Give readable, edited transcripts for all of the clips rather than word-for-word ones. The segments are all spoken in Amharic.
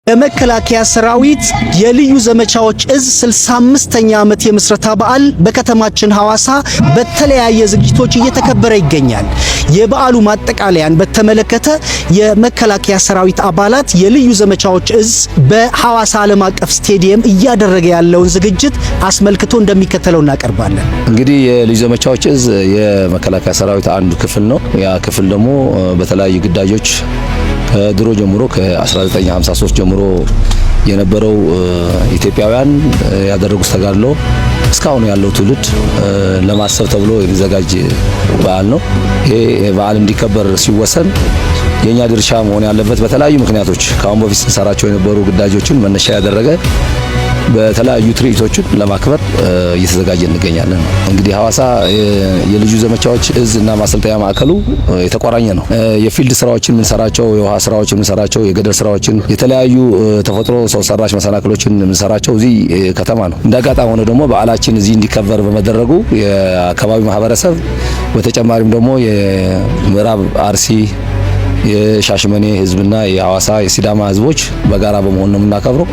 የመከላከያ ሰራዊት የልዩ ዘመቻዎች እዝ 65ኛ ዓመት የምስረታ በዓል በከተማችን ሐዋሳ በተለያየ ዝግጅቶች እየተከበረ ይገኛል። የበዓሉ ማጠቃለያን በተመለከተ የመከላከያ ሰራዊት አባላት የልዩ ዘመቻዎች እዝ በሐዋሳ ዓለም አቀፍ ስቴዲየም እያደረገ ያለውን ዝግጅት አስመልክቶ እንደሚከተለው እናቀርባለን። እንግዲህ የልዩ ዘመቻዎች እዝ የመከላከያ ሰራዊት አንዱ ክፍል ነው። ያ ክፍል ደግሞ በተለያዩ ግዳጆች ከድሮ ጀምሮ ከ1953 ጀምሮ የነበረው ኢትዮጵያውያን ያደረጉት ተጋድሎ እስካሁን ያለው ትውልድ ለማሰብ ተብሎ የሚዘጋጅ በዓል ነው። ይሄ በዓል እንዲከበር ሲወሰን የኛ ድርሻ መሆን ያለበት በተለያዩ ምክንያቶች ካሁን በፊት ስንሰራቸው የነበሩ ግዳጆችን መነሻ ያደረገ በተለያዩ ትርኢቶችን ለማክበር እየተዘጋጀ እንገኛለን። እንግዲህ ሐዋሳ የልዩ ዘመቻዎች እዝ እና ማሰልጠኛ ማዕከሉ የተቆራኘ ነው። የፊልድ ስራዎችን ምንሰራቸው፣ የውሃ ስራዎችን ምንሰራቸው፣ የገደል ስራዎችን፣ የተለያዩ ተፈጥሮ ሰው ሰራሽ መሰናክሎችን ምንሰራቸው እዚህ ከተማ ነው። እንዳጋጣሚ ሆነ ደግሞ በዓላችን እዚህ እንዲከበር በመደረጉ የአካባቢው ማህበረሰብ በተጨማሪም ደግሞ የምዕራብ አርሲ የሻሽመኔ ህዝብና የሐዋሳ የሲዳማ ህዝቦች በጋራ በመሆን ነው የምናከብረው።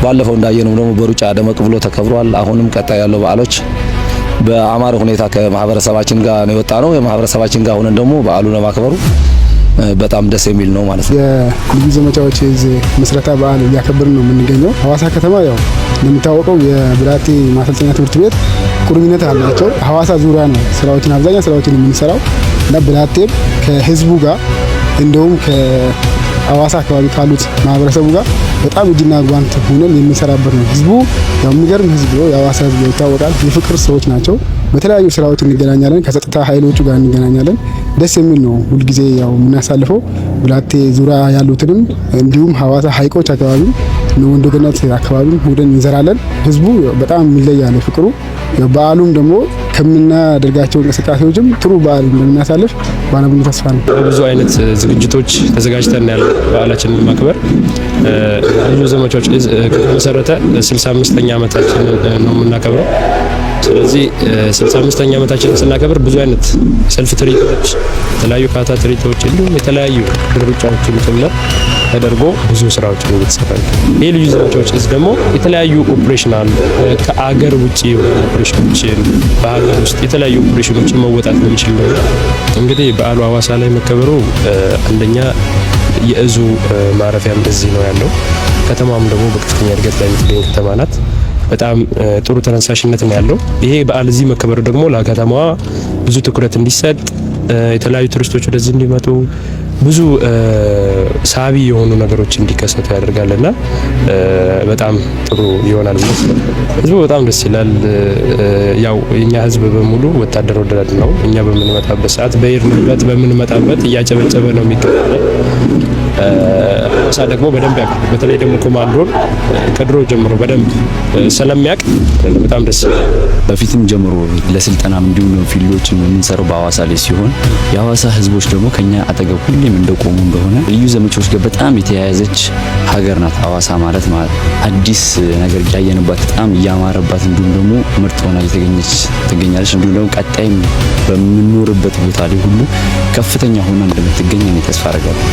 ባለፈው እንዳየነው ደግሞ በሩጫ ደመቅ ብሎ ተከብሯል። አሁንም ቀጣይ ያለው በዓሎች በአማረ ሁኔታ ከማህበረሰባችን ጋር ነው የወጣ ነው። የማህበረሰባችን ጋር ሆነን ደግሞ በዓሉን ለማክበሩ በጣም ደስ የሚል ነው ማለት ነው። የልዩ ዘመቻዎች እዝ ምስረታ በዓል እያከበርን ነው የምንገኘው። ሐዋሳ ከተማ ያው እንደሚታወቀው የብላቴ ማሰልጠኛ ትምህርት ቤት ቁርኝነት አላቸው። ሐዋሳ ዙሪያ ነው ስራዎችን አብዛኛው ስራዎችን የምንሰራው እና ብላቴም ከህዝቡ ጋር እንደውም ከሐዋሳ አካባቢ ካሉት ማህበረሰቡ ጋር በጣም እጅና ጓንት ሆነን የምንሰራበት ነው። ህዝቡ ያው የሚገርም ህዝብ ነው። የሐዋሳ ህዝብ ይታወቃል። የፍቅር ሰዎች ናቸው። በተለያዩ ስራዎች እንገናኛለን። ከጸጥታ ኃይሎቹ ጋር እንገናኛለን። ደስ የሚል ነው። ሁል ጊዜ ያው የምናሳልፈው ብላቴ ዙሪያ ያሉትንም እንዲሁም ሐዋሳ ሐይቆች አካባቢ ወንዶ ገነት አካባቢ ሄደን እንዘራለን። ህዝቡ በጣም የሚለያለ ፍቅሩ። በዓሉም ደግሞ ከምናደርጋቸው እንቅስቃሴዎችም ጥሩ በዓል እንደምናሳልፍ ባለሙሉ ተስፋ ነው። ብዙ አይነት ዝግጅቶች ተዘጋጅተን ያለ በዓላችንን ማክበር ልዩ ዘመቻዎች ከተመሰረተ 65ኛ ዓመታችን ነው የምናከብረው። ስለዚህ 65ኛ ዓመታችንን ስናከብር ብዙ አይነት ሰልፍ ትርኢቶች፣ የተለያዩ ካታ ትርኢቶች እንዲሁም የተለያዩ ሩጫዎችን ጭምር ተደርጎ ብዙ ስራዎችን እየተሰራ ነው። ይህ ልዩ ዘመቻዎች እዝ ደግሞ የተለያዩ ኦፕሬሽናል ከአገር ውጪ ኦፕሬሽኖችን በሀገር ውስጥ የተለያዩ ኦፕሬሽኖችን መወጣት የሚችል ነው። እንግዲህ በዓሉ ሐዋሳ ላይ መከበሩ አንደኛ የእዙ ማረፊያም እዚህ ነው ያለው። ከተማም ደግሞ በከፍተኛ እድገት ላይ የምትገኝ ከተማ ናት። በጣም ጥሩ ተነሳሽነት ነው ያለው። ይሄ በዓል እዚህ መከበሩ ደግሞ ለከተማዋ ብዙ ትኩረት እንዲሰጥ፣ የተለያዩ ቱሪስቶች ወደዚህ እንዲመጡ፣ ብዙ ሳቢ የሆኑ ነገሮች እንዲከሰቱ ያደርጋልና በጣም ጥሩ ይሆናል። ህዝቡ በጣም ደስ ይላል። ያው የኛ ህዝብ በሙሉ ወታደር ወዳድ ነው። እኛ በምንመጣበት ሰዓት በየርንበት በምንመጣበት እያጨበጨበ ነው የሚገኘው። ሐዋሳ ደግሞ በደንብ ያውቃል። በተለይ ደግሞ ኮማንዶን ከድሮ ጀምሮ በደንብ ስለሚያውቅ በጣም ደስ ይላል። በፊትም ጀምሮ ለስልጠናም እንዲሁም ፊልዶችን የምንሰራው በሐዋሳ ላይ ሲሆን የሐዋሳ ህዝቦች ደግሞ ከኛ አጠገብ ሁሌም እንደቆሙ እንደሆነ ልዩ ዘመቻዎች ጋር በጣም የተያያዘች ሀገር ናት ሐዋሳ ማለት አዲስ ነገር ያየንባት በጣም እያማረባት እንዲሁም ደግሞ ምርጥ ሆና ትገኛለች። እንዲሁም ደግሞ ቀጣይም በምንኖርበት ቦታ ላይ ሁሉ ከፍተኛ ሆና እንደምትገኝ እኔ ተስፋ አደርጋለሁ።